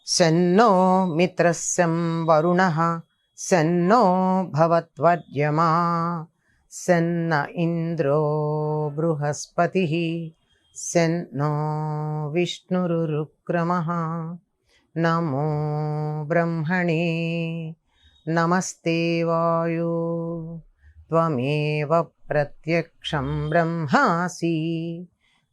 शन्नो मित्रस्यं वरुणः शन्नो भवत्वर्यमा शन्न इन्द्रो बृहस्पतिः शन्नो विष्णुरुक्रमः। नमो ब्रह्मणे नमस्ते वायो त्वमेव प्रत्यक्षं ब्रह्मासि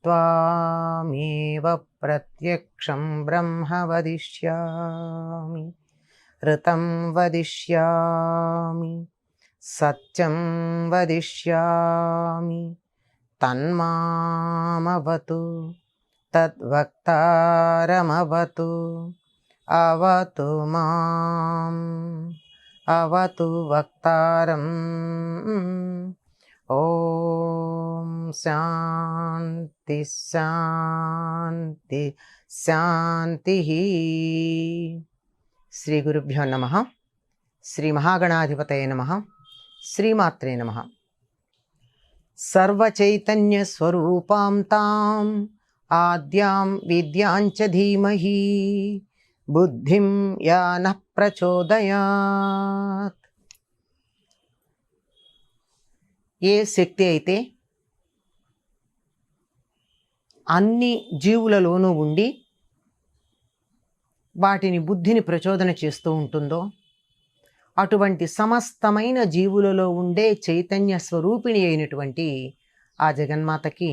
त्वामेव प्रत्यक्षं ब्रह्म वदिष्यामि ऋतं वदिष्यामि सत्यं वदिष्यामि तन्मामवतु तद्वक्तारमवतु अवतु माम् अवतु वक्तारम्। ओम शांति शांति शांति। श्री गुरुभ्यो नमः। श्री महागणाधिपतये नमः। श्रीमात्रे नमः। सर्वचैतन्य स्वरूपां ताम् आद्यां विद्यां च धीमहि बुद्धिं या नः प्रचोदयात्। ఏ శక్తి అయితే అన్ని జీవులలోనూ ఉండి వాటిని బుద్ధిని ప్రచోదన చేస్తూ ఉంటుందో అటువంటి సమస్తమైన జీవులలో ఉండే చైతన్య స్వరూపిణి అయినటువంటి ఆ జగన్మాతకి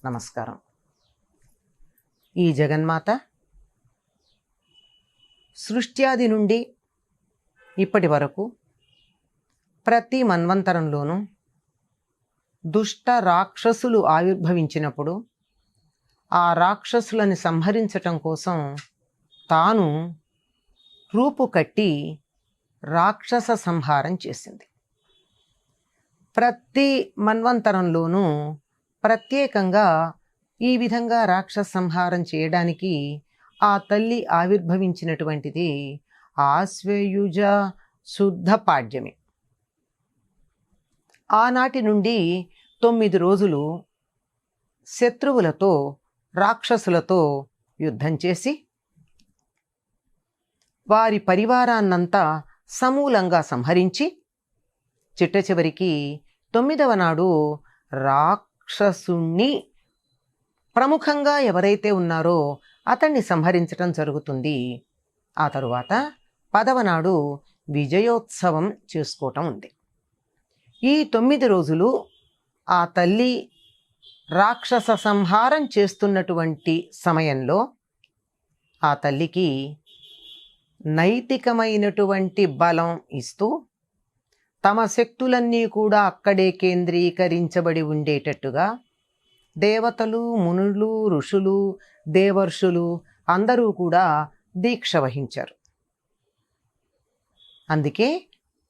నమస్కారం. ఈ జగన్మాత సృష్ట్యాది నుండి ఇప్పటి వరకు ప్రతి మన్వంతరంలోనూ దుష్ట రాక్షసులు ఆవిర్భవించినప్పుడు ఆ రాక్షసులను సంహరించటం కోసం తాను రూపు కట్టి రాక్షస సంహారం చేసింది. ప్రతి మన్వంతరంలోనూ ప్రత్యేకంగా ఈ విధంగా రాక్షస సంహారం చేయడానికి ఆ తల్లి ఆవిర్భవించినటువంటిది ఆశ్వయుజ శుద్ధ పాడ్యమి. ఆనాటి నుండి 9 రోజులు శత్రువులతో రాక్షసులతో యుద్ధం చేసి వారి పరివారాన్నంతా సమూలంగా సంహరించి చిట్ట చివరికి 9వ నాడు రాక్షసుణ్ణి ప్రముఖంగా ఎవరైతే ఉన్నారో అతన్ని సంహరించటం జరుగుతుంది. ఆ తరువాత 10వ నాడు విజయోత్సవం చేసుకోవటం ఉంది. ఈ 9 రోజులు ఆ తల్లి రాక్షస సంహారం చేస్తున్నటువంటి సమయంలో ఆ తల్లికి నైతికమైనటువంటి బలం ఇస్తూ తమ శక్తులన్నీ కూడా అక్కడే కేంద్రీకరించబడి ఉండేటట్టుగా దేవతలు, మునులు, ఋషులు, దేవర్షులు అందరూ కూడా దీక్ష వహించారు. అందుకే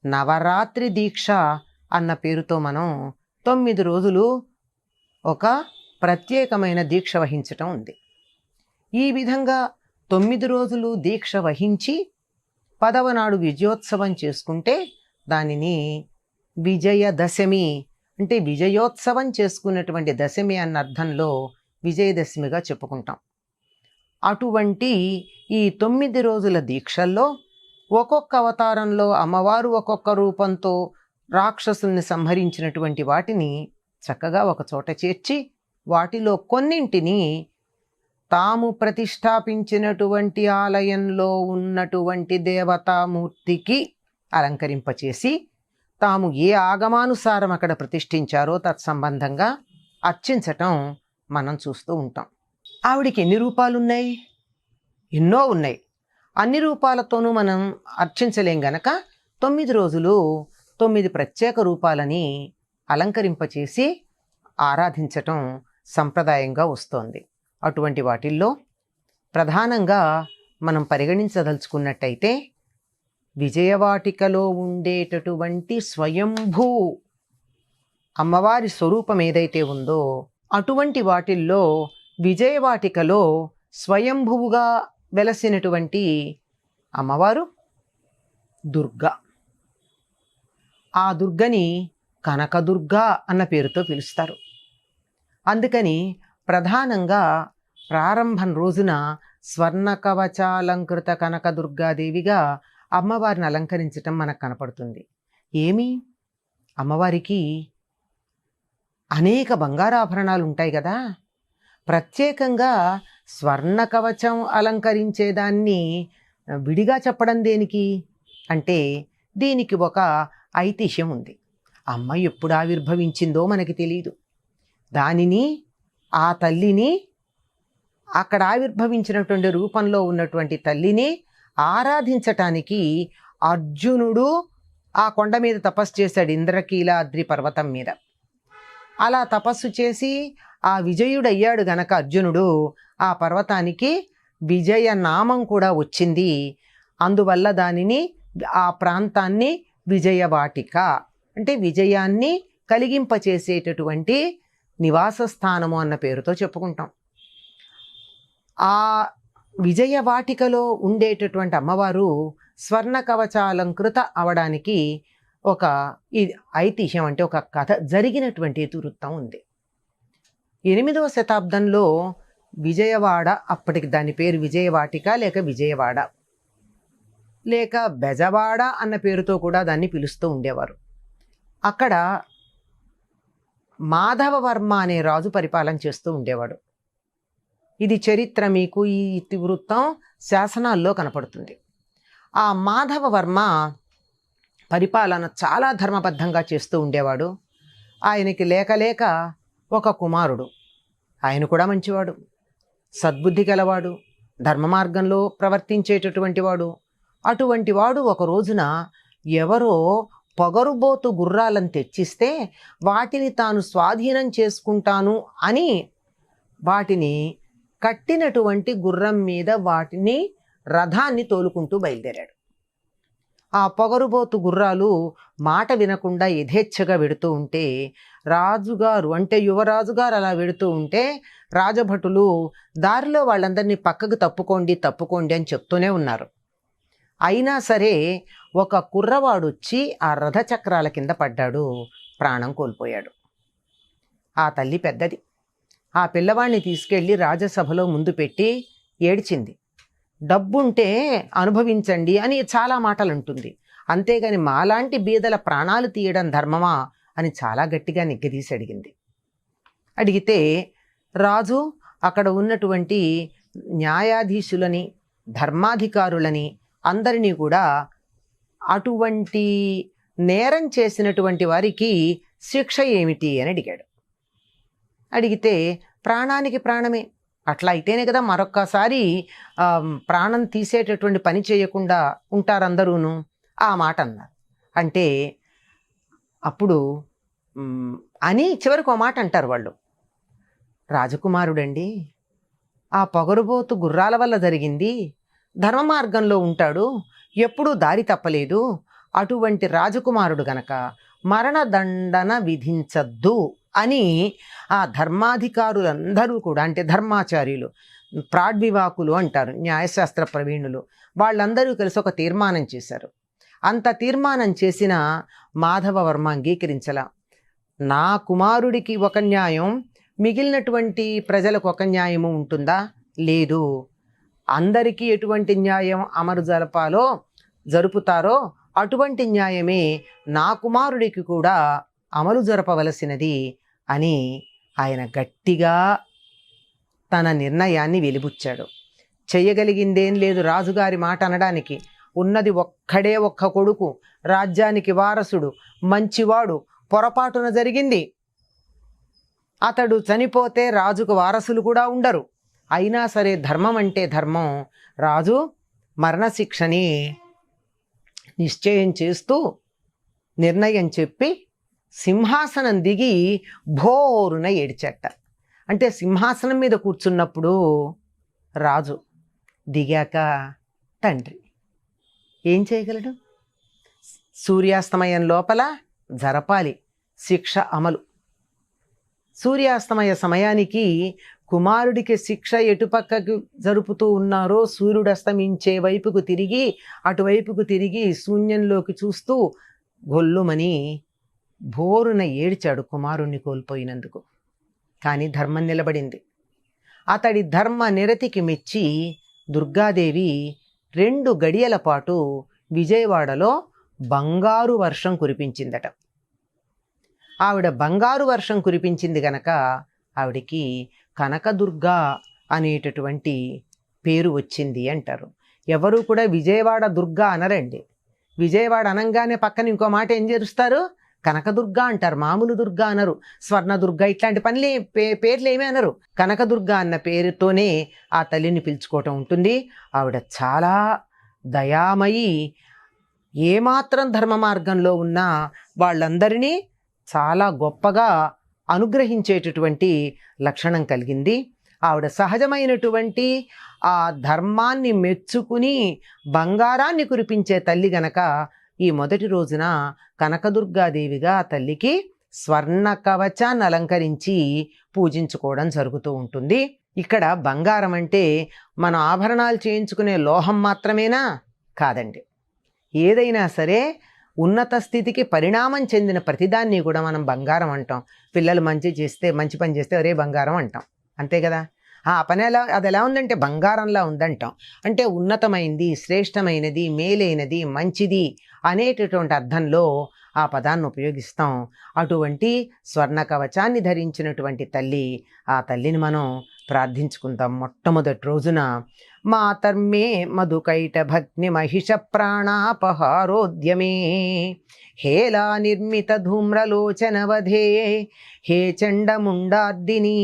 నవరాత్రి దీక్ష అన్న పేరుతో మనం 9 రోజులు ఒక ప్రత్యేకమైన దీక్ష వహించటం ఉంది. ఈ విధంగా 9 రోజులు దీక్ష వహించి 10వ నాడు విజయోత్సవం చేసుకుంటే దానిని విజయదశమి అంటే విజయోత్సవం చేసుకున్నటువంటి దశమి అన్న అర్థంలో విజయదశమిగా చెప్పుకుంటాం. అటువంటి ఈ 9 రోజుల దీక్షల్లో ఒక్కొక్క అవతారంలో అమ్మవారు ఒక్కొక్క రూపంతో రాక్షసుల్ని సంహరించినటువంటి వాటిని చక్కగా ఒక చోట చేర్చి వాటిలో కొన్నింటిని తాము ప్రతిష్టాపించినటువంటి ఆలయంలో ఉన్నటువంటి దేవతామూర్తికి అలంకరింపచేసి తాము ఏ ఆగమానుసారం అక్కడ ప్రతిష్ఠించారో తత్సంబంధంగా అర్చించటం మనం చూస్తూ ఉంటాం. ఆవిడికి ఎన్ని రూపాలున్నాయి? ఎన్నో ఉన్నాయి. అన్ని రూపాలతోనూ మనం అర్చించలేం గనక 9 రోజులు 9 ప్రత్యేక రూపాలని అలంకరింపచేసి ఆరాధించటం సంప్రదాయంగా వస్తోంది. అటువంటి వాటిల్లో ప్రధానంగా మనం పరిగణించదలుచుకున్నట్టయితే విజయవాటికలో ఉండేటటువంటి స్వయంభూ అమ్మవారి స్వరూపం ఏదైతే ఉందో అటువంటి వాటిల్లో విజయవాటికలో స్వయంభువుగా వెలసినటువంటి అమ్మవారు దుర్గా. ఆ దుర్గని కనకదుర్గ అన్న పేరుతో పిలుస్తారు. అందుకని ప్రధానంగా ప్రారంభం రోజున స్వర్ణ కవచాలంకృత కనకదుర్గాదేవిగా అమ్మవారిని అలంకరించటం మనకు కనపడుతుంది. ఏమి అమ్మవారికి అనేక బంగారాభరణాలు ఉంటాయి కదా, ప్రత్యేకంగా స్వర్ణ కవచం అలంకరించేదాన్ని విడిగా చెప్పడం దేనికి అంటే దీనికి ఒక ఐతిహ్యం ఉంది. అమ్మ ఎప్పుడు ఆవిర్భవించిందో మనకి తెలియదు. దానిని, ఆ తల్లిని, అక్కడ ఆవిర్భవించినటువంటి రూపంలో ఉన్నటువంటి తల్లిని ఆరాధించటానికి అర్జునుడు ఆ కొండ మీద తపస్సు చేశాడు, ఇంద్రకీలాద్రి పర్వతం మీద. అలా తపస్సు చేసి ఆ విజయుడయ్యాడు గనక అర్జునుడు, ఆ పర్వతానికి విజయ నామం కూడా వచ్చింది. అందువల్ల దానిని, ఆ ప్రాంతాన్ని విజయవాటిక అంటే విజయాన్ని కలిగింపచేసేటటువంటి నివాస స్థానము అన్న పేరుతో చెప్పుకుంటాం. ఆ విజయవాటికలో ఉండేటటువంటి అమ్మవారు స్వర్ణ కవచాలంకృత అవడానికి ఒక ఐతిహ్యం అంటే ఒక కథ, జరిగినటువంటి ఇతివృత్తం ఉంది. 8వ శతాబ్దంలో విజయవాడ, అప్పటికి దాని పేరు విజయవాటిక లేక విజయవాడ లేక బెజవాడ అన్న పేరుతో కూడా దాన్ని పిలుస్తూ ఉండేవారు. అక్కడ మాధవవర్మ అనే రాజు పరిపాలన చేస్తూ ఉండేవాడు. ఇది చరిత్ర మీకు ఈ ఇతివృత్తం శాసనాల్లో కనపడుతుంది. ఆ మాధవవర్మ పరిపాలన చాలా ధర్మబద్ధంగా చేస్తూ ఉండేవాడు. ఆయనకి లేక లేక ఒక కుమారుడు, ఆయన కూడా మంచివాడు, సద్బుద్ధి గలవాడు, ధర్మ మార్గంలో ప్రవర్తించేటటువంటి వాడు. అటువంటి వాడు ఒక రోజున ఎవరో పొగరుబోతు గుర్రాలను తెచ్చిస్తే వాటిని తాను స్వాధీనం చేసుకుంటాను అని వాటిని కట్టినటువంటి గుర్రం మీద వాటిని రథాన్ని తోలుకుంటూ బయలుదేరాడు. ఆ పొగరుబోతు గుర్రాలు మాట వినకుండా యథేచ్ఛగా వెడుతూ ఉంటే రాజుగారు అంటే యువరాజుగారు అలా వెడుతూ ఉంటే రాజభటులు దారిలో వాళ్ళందరినీ పక్కకు తప్పుకోండి తప్పుకోండి అని చెప్తూనే ఉన్నారు. అయినా సరే ఒక కుర్రవాడు వచ్చి ఆ రథచక్రాల కింద పడ్డాడు, ప్రాణం కోల్పోయాడు. ఆ తల్లి పెద్దది, ఆ పిల్లవాడిని తీసుకెళ్ళి రాజసభలో ముందు పెట్టి ఏడ్చింది. డబ్బుంటే అనుభవించండి అని చాలా మాటలు అంటుంది, అంతేగాని మాలాంటి బీదల ప్రాణాలు తీయడం ధర్మమా అని చాలా గట్టిగా నిగ్గదీసి అడిగింది. అడిగితే రాజు అక్కడ ఉన్నటువంటి న్యాయాధీశులని, ధర్మాధికారులని అందరినీ కూడా అటువంటి నేరం చేసినటువంటి వారికి శిక్ష ఏమిటి అని అడిగాడు. అడిగితే ప్రాణానికి ప్రాణమే, అట్లా అయితేనే కదా మరొక్కసారి ప్రాణం తీసేటటువంటి పని చేయకుండా ఉంటారందరూను, ఆ మాట అన్నారు. అంటే అప్పుడు అని చివరికి ఒక మాట అంటారు వాళ్ళు, రాజకుమారుడండి, ఆ పొగరుబోతు గుర్రాల వల్ల జరిగింది, ధర్మ మార్గంలో ఉంటాడు, ఎప్పుడూ దారి తప్పలేదు, అటువంటి రాజకుమారుడు గనక మరణదండన విధించద్దు అని ఆ ధర్మాధికారులందరూ కూడా, అంటే ధర్మాచార్యులు, ప్రాడ్వివాకులు అంటారు, న్యాయశాస్త్ర ప్రవీణులు, వాళ్ళందరూ కలిసి ఒక తీర్మానం చేశారు. అంత తీర్మానం చేసిన మాధవవర్మ అంగీకరించలా. నా కుమారుడికి ఒక న్యాయం, మిగిలినటువంటి ప్రజలకు ఒక న్యాయము ఉంటుందా? లేదు. అందరికీ ఎటువంటి న్యాయం అమరు జరుపుతారో అటువంటి న్యాయమే నా కుమారుడికి కూడా అమలు జరపవలసినది అని ఆయన గట్టిగా తన నిర్ణయాన్ని వెలిబుచ్చాడు. చెయ్యగలిగిందేం లేదు రాజుగారి మాట అనడానికి. ఉన్నది ఒక్కడే ఒక్క కొడుకు, రాజ్యానికి వారసుడు, మంచివాడు, పొరపాటున జరిగింది. అతడు చనిపోతే రాజుకు వారసులు కూడా ఉండరు. అయినా సరే ధర్మం అంటే ధర్మం. రాజు మరణశిక్షని నిశ్చయం చేస్తూ నిర్ణయం చెప్పి సింహాసనం దిగి భోరున ఏడ్చట. అంటే సింహాసనం మీద కూర్చున్నప్పుడు రాజు, దిగాక తండ్రి ఏం చేయగలడు? సూర్యాస్తమయం లోపల జరపాలి శిక్ష అమలు. సూర్యాస్తమయ సమయానికి కుమారుడికి శిక్ష ఎటుపక్కకు జరుపుతూ ఉన్నారో సూర్యుడు అస్తమించే వైపుకు తిరిగి, అటువైపుకు తిరిగి శూన్యంలోకి చూస్తూ గొల్లుమని భోరున ఏడ్చాడు కుమారుణ్ణి కోల్పోయినందుకు. కానీ ధర్మం నిలబడింది. అతడి ధర్మ నిరతికి మెచ్చి దుర్గాదేవి 2 గడియల పాటు విజయవాడలో బంగారు వర్షం కురిపించిందట. ఆవిడ బంగారు వర్షం కురిపించింది గనక ఆవిడికి కనకదుర్గ అనేటటువంటి పేరు వచ్చింది అంటారు. ఎవరు కూడా విజయవాడ దుర్గా అనరండి. విజయవాడ అనంగానే పక్కన ఇంకో మాట ఏం చేరుస్తారు, కనకదుర్గ అంటారు. మామూలు దుర్గా అనరు. స్వర్ణదుర్గ ఇట్లాంటి పనులు పేర్లు ఏమీ అనరు. కనకదుర్గ అన్న పేరుతోనే ఆ తల్లిని పిలుచుకోవటం ఉంటుంది. ఆవిడ చాలా దయామయి. ఏమాత్రం ధర్మ మార్గంలో ఉన్న వాళ్ళందరినీ చాలా గొప్పగా అనుగ్రహించేటటువంటి లక్షణం కలిగింది. ఆవిడ సహజమైనటువంటి ఆ ధర్మాన్ని మెచ్చుకుని బంగారాన్ని కురిపించే తల్లి గనక ఈ మొదటి రోజున కనకదుర్గాదేవిగా ఆ తల్లికి స్వర్ణ కవచాన్ని అలంకరించి పూజించుకోవడం జరుగుతూ ఉంటుంది. ఇక్కడ బంగారం అంటే మన ఆభరణాలు చేయించుకునే లోహం మాత్రమేనా? కాదండి. ఏదైనా సరే ఉన్నత స్థితికి పరిణామం చెందిన ప్రతిదాన్ని కూడా మనం బంగారం అంటాం. పిల్లలు మంచి పని చేస్తే ఒరే బంగారం అంటాం, అంతే కదా. ఆ పని అది ఎలా ఉందంటే బంగారంలా ఉందంటాం. అంటే ఉన్నతమైంది, శ్రేష్టమైనది, మేలైనది, మంచిది అనేటటువంటి అర్థంలో ఆ పదాన్ని ఉపయోగిస్తాం. అటువంటి స్వర్ణ కవచాన్ని ధరించినటువంటి తల్లి, ఆ తల్లిని మనం ప్రార్థించుకుందాం. మొట్టమొదటి రోజున మాతర్మే మధుకైట భగ్ని మహిష ప్రాణాపహారోద్యమే హేలా నిర్మిత ధూమ్రలోచనవధే హే చండముండార్దిని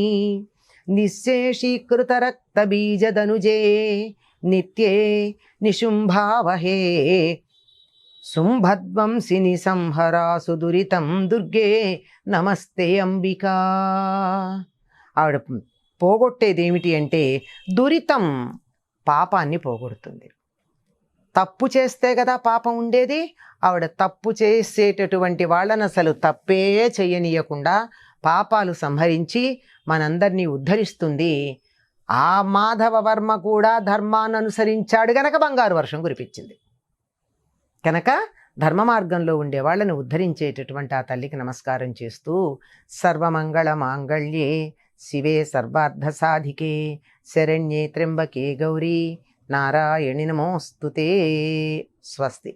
నిశ్శేషీకృత రక్త బీజదనుజే నిత్యే నిశుంభావహే శుంభద్వంసిని సంహరాసు దురితం దుర్గే నమస్తే అంబికా. ఆవిడ పోగొట్టేది ఏమిటి అంటే దురితం, పాపాన్ని పోగొడుతుంది. తప్పు చేస్తే కదా పాపం ఉండేది. ఆవిడ తప్పు చేసేటటువంటి వాళ్ళని అసలు తప్పే చేయనీయకుండా పాపాలు సంహరించి మనందరినీ ఉద్ధరిస్తుంది. ఆ మాధవ వర్మ కూడా ధర్మాన్ని అనుసరించాడు గనక బంగారు వర్షం కురిపించింది. కనుక ధర్మ మార్గంలో ఉండే వాళ్ళని ఉద్ధరించేటటువంటి ఆ తల్లికి నమస్కారం చేస్తూ సర్వమంగళ మాంగళ్యే శివే సర్వార్థ సాధికే శరణ్యే త్ర్యంబకే గౌరీ నారాయణి నమోస్తుతే. స్వస్తి.